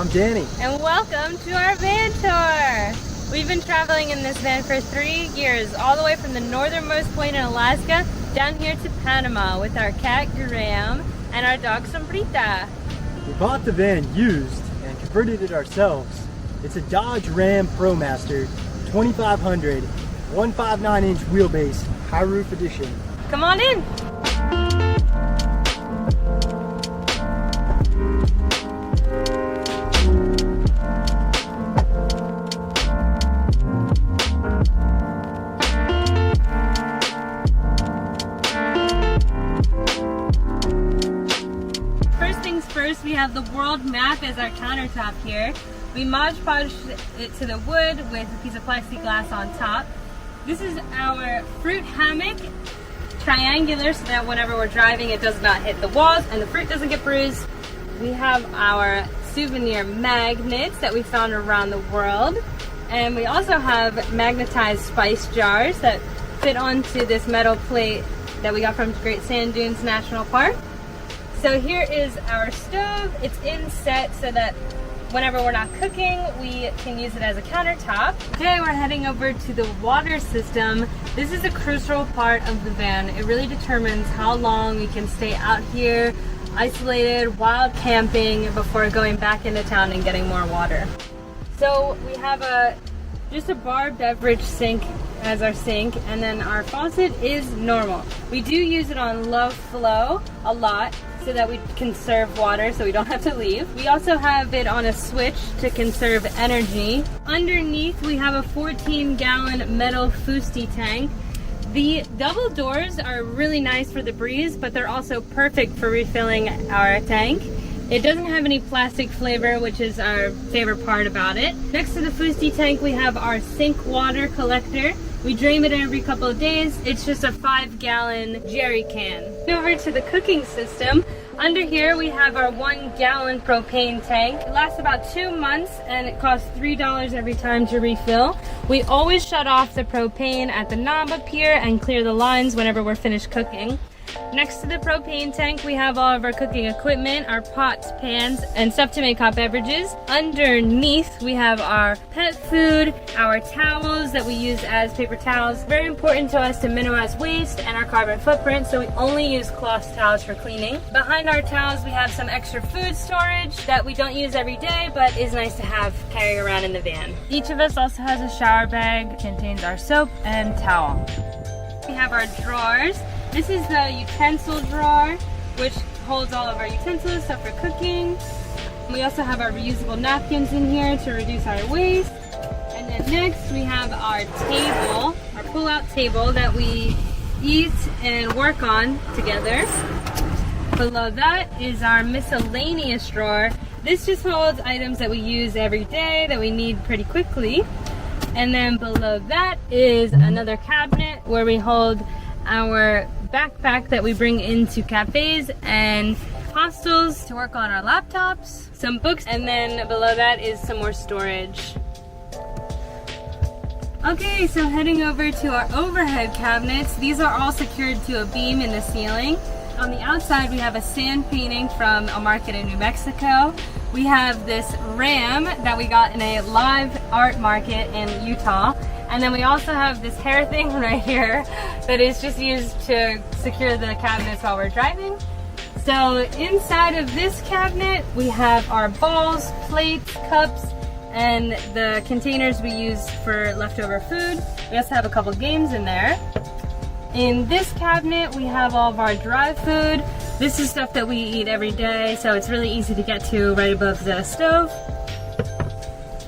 I'm Danny. And welcome to our van tour. We've been traveling in this van for 3 years, all the way from the northernmost point in Alaska down here to Panama with our cat Graham and our dog Sombrita. We bought the van used and converted it ourselves. It's a Dodge Ram ProMaster 2500 159-inch wheelbase high roof edition. Come on in. First, we have the world map as our countertop here. We Mod Podged it to the wood with a piece of plexiglass on top. This is our fruit hammock, triangular, so that whenever we're driving it does not hit the walls and the fruit doesn't get bruised. We have our souvenir magnets that we found around the world. And we also have magnetized spice jars that fit onto this metal plate that we got from Great Sand Dunes National Park. So here is our stove. It's inset so that whenever we're not cooking, we can use it as a countertop. Today we're heading over to the water system. This is a crucial part of the van. It really determines how long we can stay out here, isolated, wild camping, before going back into town and getting more water. So we have just a bar beverage sink as our sink, and then our faucet is normal. We do use it on low flow a lot so that we conserve water so we don't have to leave. We also have it on a switch to conserve energy. Underneath we have a 14-gallon metal fusti tank. The double doors are really nice for the breeze, but they're also perfect for refilling our tank. It doesn't have any plastic flavor, which is our favorite part about it. Next to the fusti tank we have our sink water collector. We drain it every couple of days. It's just a 5-gallon jerry can. Over to the cooking system. Under here we have our 1-gallon propane tank. It lasts about 2 months and it costs $3 every time to refill. We always shut off the propane at the knob up here and clear the lines whenever we're finished cooking. Next to the propane tank we have all of our cooking equipment, our pots, pans, and stuff to make hot beverages. Underneath we have our pet food, our towels that we use as paper towels. Very important to us to minimize waste and our carbon footprint, so we only use cloth towels for cleaning. Behind our towels we have some extra food storage that we don't use every day but is nice to have carrying around in the van. Each of us also has a shower bag that contains our soap and towel. We have our drawers. This is the utensil drawer, which holds all of our utensils, stuff for cooking. We also have our reusable napkins in here to reduce our waste. And then next we have our table, our pull-out table that we eat and work on together. Below that is our miscellaneous drawer. This just holds items that we use every day that we need pretty quickly. And then below that is another cabinet where we hold our backpack that we bring into cafes and hostels to work on our laptops, some books, and then below that is some more storage. Okay, so heading over to our overhead cabinets. These are all secured to a beam in the ceiling. On the outside we have a sand painting from a market in New Mexico. We have this ram that we got in a live art market in Utah. And then we also have this hair thing right here that is just used to secure the cabinets while we're driving. So inside of this cabinet we have our bowls, plates, cups, and the containers we use for leftover food. We also have a couple games in there. In this cabinet we have all of our dry food. This is stuff that we eat every day, so it's really easy to get to right above the stove.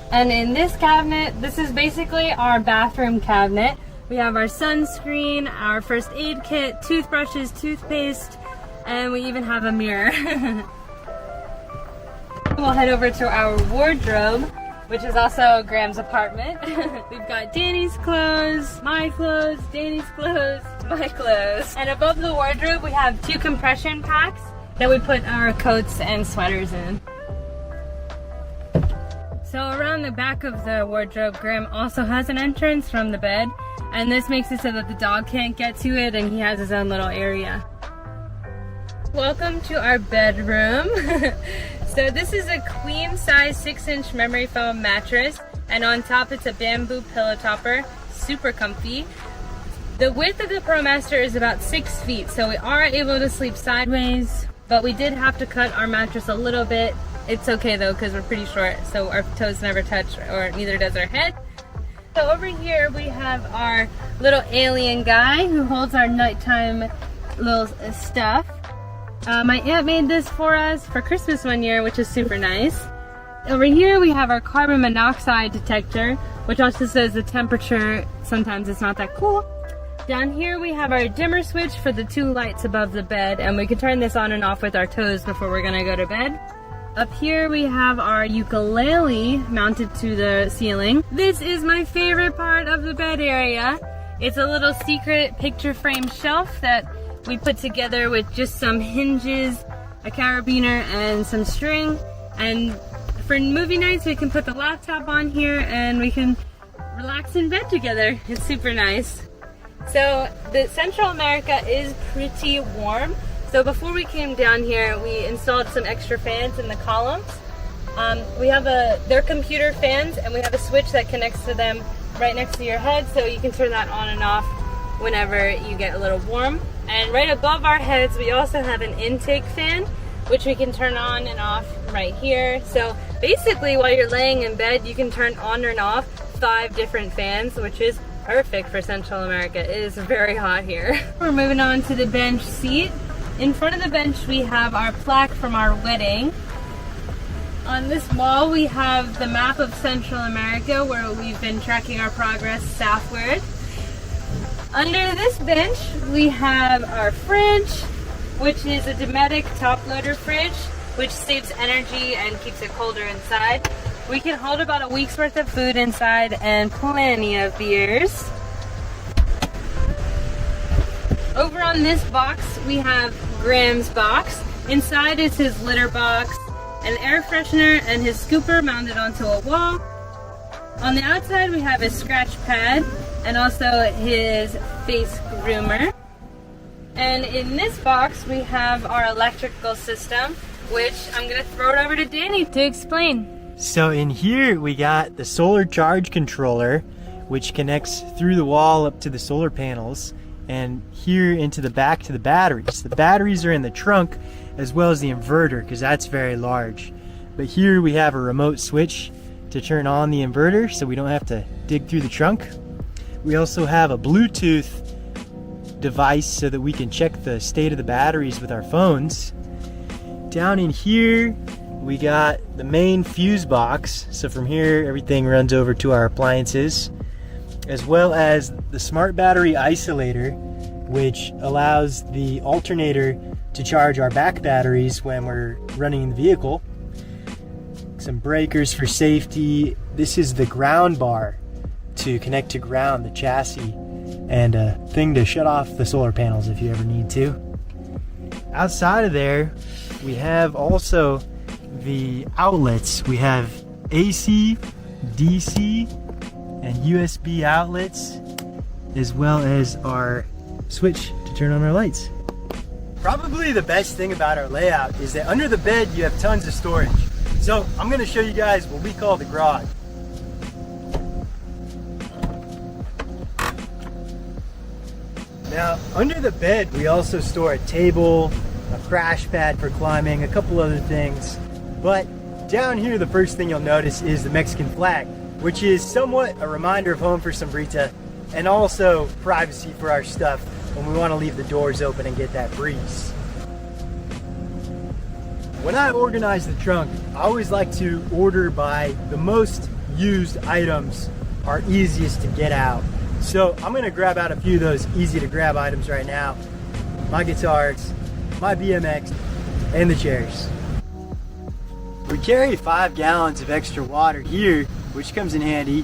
And in this cabinet, this is basically our bathroom cabinet. We have our sunscreen, our first aid kit, toothbrushes, toothpaste, and we even have a mirror. We'll head over to our wardrobe, which is also Graham's apartment. We've got Danny's clothes, my clothes, Danny's clothes, my clothes. And above the wardrobe, we have 2 compression packs that we put our coats and sweaters in. So around the back of the wardrobe, Graham also has an entrance from the bed, and this makes it so that the dog can't get to it and he has his own little area. Welcome to our bedroom. So this is a queen size 6-inch memory foam mattress, and on top it's a bamboo pillow topper, super comfy. The width of the ProMaster is about 6 feet, so we are able to sleep sideways, but we did have to cut our mattress a little bit. It's okay though, because we're pretty short, so our toes never touch, or neither does our head. So over here we have our little alien guy who holds our nighttime little stuff. My aunt made this for us for Christmas one year, which is super nice. Over here we have our carbon monoxide detector, which also says the temperature. Sometimes it's not that cool. Down here we have our dimmer switch for the 2 lights above the bed, and we can turn this on and off with our toes before we're gonna go to bed. Up here we have our ukulele mounted to the ceiling. This is my favorite part of the bed area. It's a little secret picture frame shelf that we put together with just some hinges, a carabiner, and some string. And for movie nights we can put the laptop on here and we can relax in bed together. It's super nice. So the Central America is pretty warm. So before we came down here, we installed some extra fans in the columns. They're computer fans, and we have a switch that connects to them right next to your head, so you can turn that on and off whenever you get a little warm. And right above our heads, we also have an intake fan, which we can turn on and off right here. So basically, while you're laying in bed, you can turn on and off 5 different fans, which is perfect for Central America. It is very hot here. We're moving on to the bench seat. In front of the bench we have our plaque from our wedding. On this wall we have the map of Central America where we've been tracking our progress southward. Under this bench we have our fridge, which is a Dometic top loader fridge, which saves energy and keeps it colder inside. We can hold about a week's worth of food inside and plenty of beers. Over on this box, we have Graham's box. Inside is his litter box, an air freshener, and his scooper mounted onto a wall. On the outside, we have his scratch pad and also his face groomer. And in this box, we have our electrical system, which I'm gonna throw it over to Danny to explain. So in here, we got the solar charge controller, which connects through the wall up to the solar panels, and here into the back to the batteries. The batteries are in the trunk as well as the inverter, because that's very large. But here we have a remote switch to turn on the inverter so we don't have to dig through the trunk. We also have a Bluetooth device so that we can check the state of the batteries with our phones. Down in here we got the main fuse box, so from here everything runs over to our appliances, as well as the smart battery isolator, which allows the alternator to charge our back batteries when we're running the vehicle. Some breakers for safety. This is the ground bar to connect to ground the chassis, and a thing to shut off the solar panels if you ever need to. Outside of there, we have also the outlets. We have AC, DC, and USB outlets, as well as our switch to turn on our lights. Probably the best thing about our layout is that under the bed you have tons of storage. So I'm going to show you guys what we call the garage. Now, under the bed we also store a table, a crash pad for climbing, a couple other things. But down here, the first thing you'll notice is the Mexican flag, which is somewhat a reminder of home for Sombrita, and also privacy for our stuff when we want to leave the doors open and get that breeze. When I organize the trunk, I always like to order by the most used items are easiest to get out. So I'm going to grab out a few of those easy to grab items right now. My guitars, my BMX, and the chairs. We carry 5 gallons of extra water here, which comes in handy.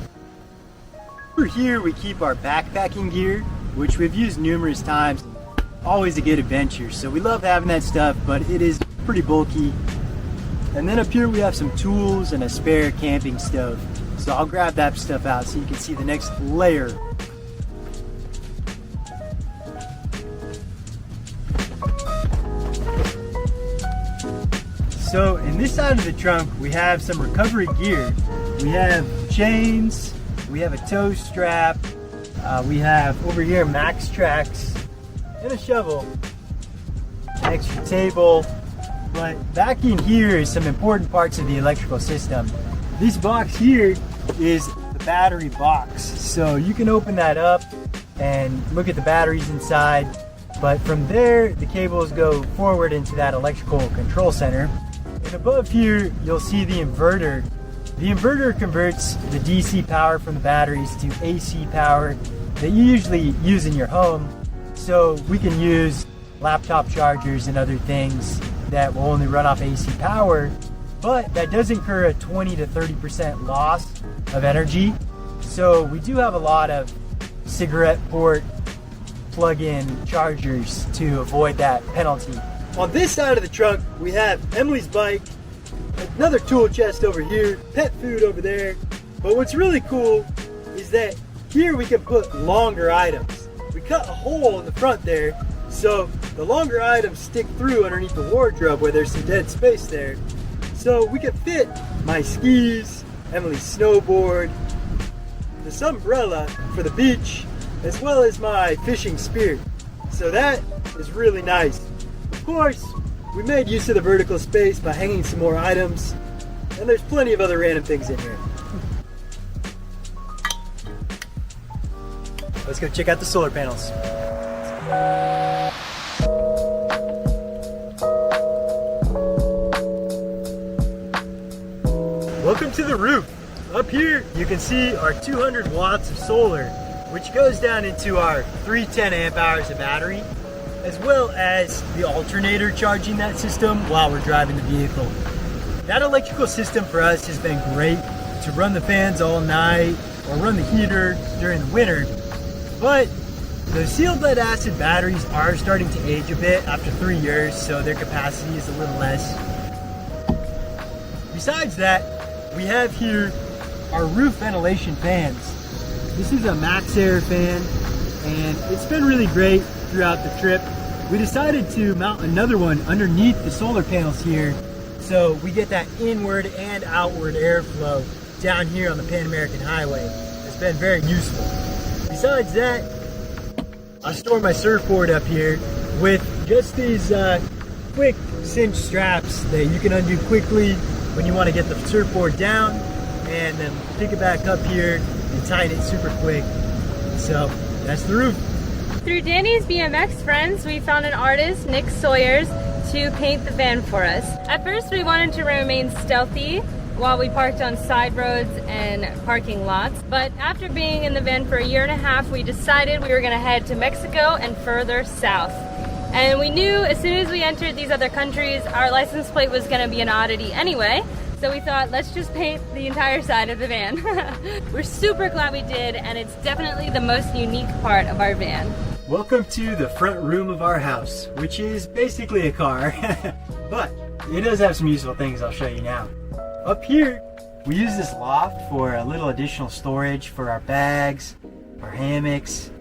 Over here we keep our backpacking gear, which we've used numerous times. Always a good adventure, so we love having that stuff, but it is pretty bulky. And then up here we have some tools and a spare camping stove. So I'll grab that stuff out so you can see the next layer. So in this side of the trunk, we have some recovery gear. We have chains, we have a tow strap, we have over here max tracks and a shovel, an extra table. But back in here is some important parts of the electrical system. This box here is the battery box. So you can open that up and look at the batteries inside. But from there, the cables go forward into that electrical control center. And above here, you'll see the inverter. The inverter converts the DC power from the batteries to AC power that you usually use in your home. So we can use laptop chargers and other things that will only run off AC power, but that does incur a 20 to 30% loss of energy. So we do have a lot of cigarette port plug-in chargers to avoid that penalty. On this side of the trunk, we have Emily's bike, another tool chest over here, pet food over there. But what's really cool is that here we can put longer items. We cut a hole in the front there, so the longer items stick through underneath the wardrobe where there's some dead space there. So we can fit my skis, Emily's snowboard, this umbrella for the beach, as well as my fishing spear. So that is really nice. Of course, we made use of the vertical space by hanging some more items, and there's plenty of other random things in here. Let's go check out the solar panels. Welcome to the roof. Up here, you can see our 200 watts of solar, which goes down into our 310 amp hours of battery, as well as the alternator charging that system while we're driving the vehicle. That electrical system for us has been great to run the fans all night or run the heater during the winter, but the sealed lead acid batteries are starting to age a bit after 3 years, so their capacity is a little less. Besides that, we have here our roof ventilation fans. This is a Max Air fan, and it's been really great throughout the trip. We decided to mount another one underneath the solar panels here, so we get that inward and outward airflow down here on the Pan American Highway. It's been very useful. Besides that, I store my surfboard up here with just these quick cinch straps that you can undo quickly when you want to get the surfboard down, and then pick it back up here and tighten it super quick. So that's the roof. Through Danny's BMX friends, we found an artist, Nick Sawyers, to paint the van for us. At first we wanted to remain stealthy while we parked on side roads and parking lots, but after being in the van for 1.5 years, we decided we were going to head to Mexico and further south. And we knew as soon as we entered these other countries, our license plate was going to be an oddity anyway. So we thought, let's just paint the entire side of the van. We're super glad we did, and it's definitely the most unique part of our van. Welcome to the front room of our house, which is basically a car, but it does have some useful things I'll show you now. Up here, we use this loft for a little additional storage for our bags, our hammocks,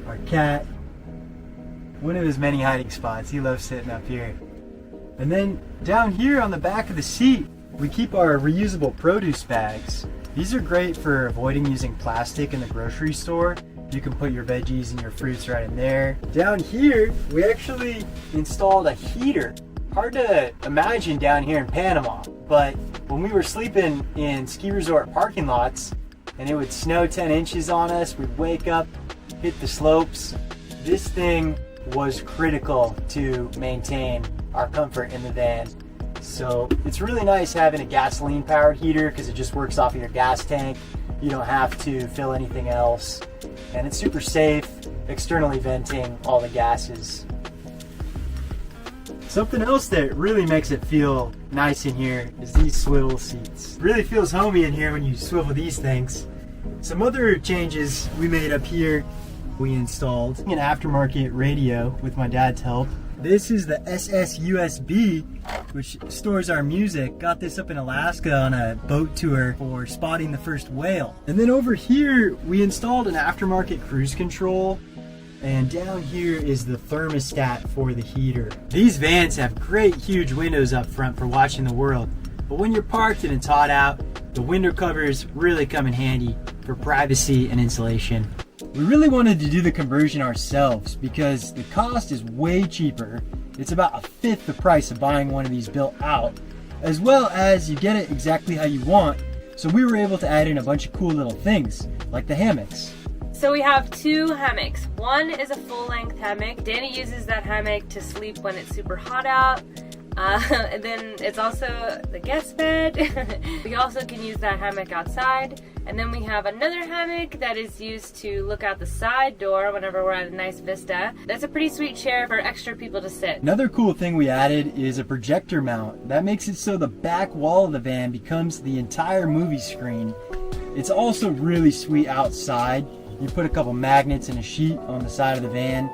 our cat. One of his many hiding spots. He loves sitting up here. And then down here on the back of the seat, we keep our reusable produce bags. These are great for avoiding using plastic in the grocery store. You can put your veggies and your fruits right in there. Down here, we actually installed a heater. Hard to imagine down here in Panama, but when we were sleeping in ski resort parking lots and it would snow 10 inches on us, we'd wake up, hit the slopes. This thing was critical to maintain our comfort in the van. So it's really nice having a gasoline powered heater because it just works off of your gas tank. You don't have to fill anything else, and it's super safe, externally venting all the gases. Something else that really makes it feel nice in here is these swivel seats. It really feels homey in here when you swivel these things. Some other changes we made up here: we installed an aftermarket radio with my dad's help. This is the SS-USB, which stores our music. Got this up in Alaska on a boat tour for spotting the first whale. And then over here, we installed an aftermarket cruise control And down here is the thermostat for the heater. These vans have great huge windows up front for watching the world, but when you're parked and it's hot out, the window covers really come in handy for privacy and insulation. We really wanted to do the conversion ourselves because the cost is way cheaper. It's about a fifth the price of buying one of these built out, as well as you get it exactly how you want. So we were able to add in a bunch of cool little things, like the hammocks. So we have two hammocks. One is a full-length hammock. Danny uses that hammock to sleep when it's super hot out. And then it's also the guest bed. We also can use that hammock outside. And then we have another hammock that is used to look out the side door whenever we're at a nice vista. That's a pretty sweet chair for extra people to sit. Another cool thing we added is a projector mount. That makes it so the back wall of the van becomes the entire movie screen. It's also really sweet outside. You put a couple magnets and a sheet on the side of the van,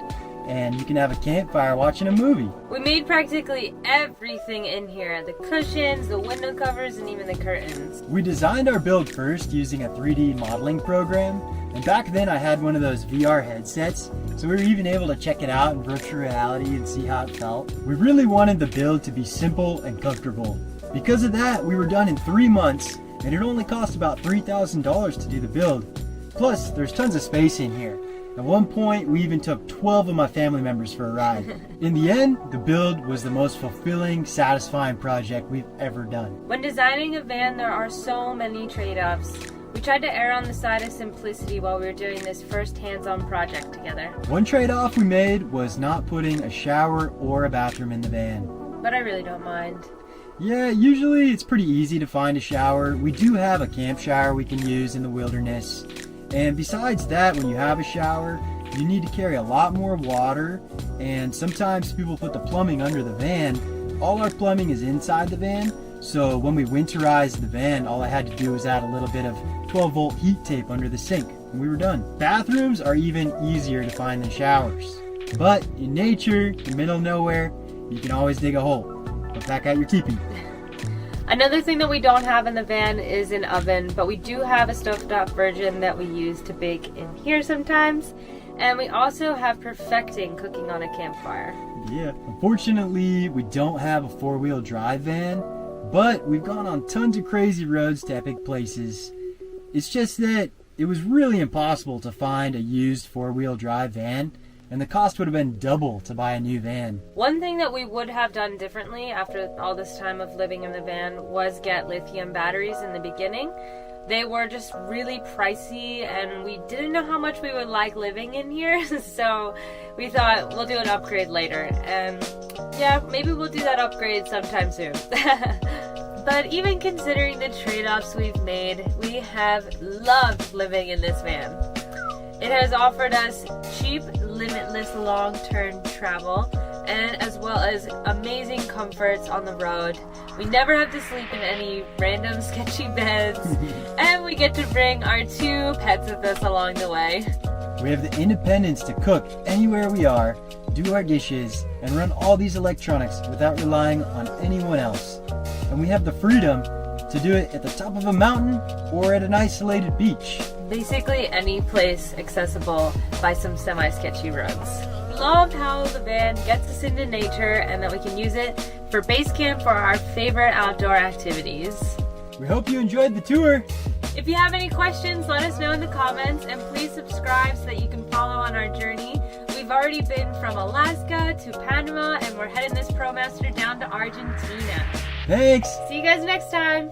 and you can have a campfire watching a movie. We made practically everything in here. The cushions, the window covers, and even the curtains. We designed our build first using a 3D modeling program, and back then I had one of those VR headsets, so we were even able to check it out in virtual reality and see how it felt. We really wanted the build to be simple and comfortable. Because of that, we were done in 3 months, and it only cost about $3,000 to do the build. Plus, there's tons of space in here. At one point, we even took 12 of my family members for a ride. In the end, the build was the most fulfilling, satisfying project we've ever done. When designing a van, there are so many trade-offs. We tried to err on the side of simplicity while we were doing this first hands-on project together. One trade-off we made was not putting a shower or a bathroom in the van. But I really don't mind. Yeah, usually it's pretty easy to find a shower. We do have a camp shower we can use in the wilderness. And besides that, when you have a shower, you need to carry a lot more water, and sometimes people put the plumbing under the van. All our plumbing is inside the van, so when we winterized the van, all I had to do was add a little bit of 12-volt heat tape under the sink, and we were done. Bathrooms are even easier to find than showers. But in nature, in the middle of nowhere, you can always dig a hole. Put back out your teepee. Another thing that we don't have in the van is an oven, but we do have a stovetop version that we use to bake in here sometimes. And we also have perfecting cooking on a campfire. Yeah, unfortunately, we don't have a four-wheel drive van, but we've gone on tons of crazy roads to epic places. It's just that it was really impossible to find a used four-wheel drive van, and the cost would have been double to buy a new van. One thing that we would have done differently after all this time of living in the van was get lithium batteries in the beginning. They were just really pricey, and we didn't know how much we would like living in here, so we thought we'll do an upgrade later. And yeah, maybe we'll do that upgrade sometime soon. But even considering the trade-offs we've made, we have loved living in this van. It has offered us cheap, limitless long-term travel, and as well as amazing comforts on the road. We never have to sleep in any random sketchy beds, and we get to bring our 2 pets with us along the way. We have the independence to cook anywhere we are, do our dishes, and run all these electronics without relying on anyone else. And we have the freedom to do it at the top of a mountain or at an isolated beach. Basically any place accessible by some semi-sketchy roads. Love how the van gets us into nature and that we can use it for base camp for our favorite outdoor activities. We hope you enjoyed the tour. If you have any questions, let us know in the comments, and please subscribe so that you can follow on our journey. We've already been from Alaska to Panama, and we're heading this ProMaster down to Argentina. Thanks. See you guys next time.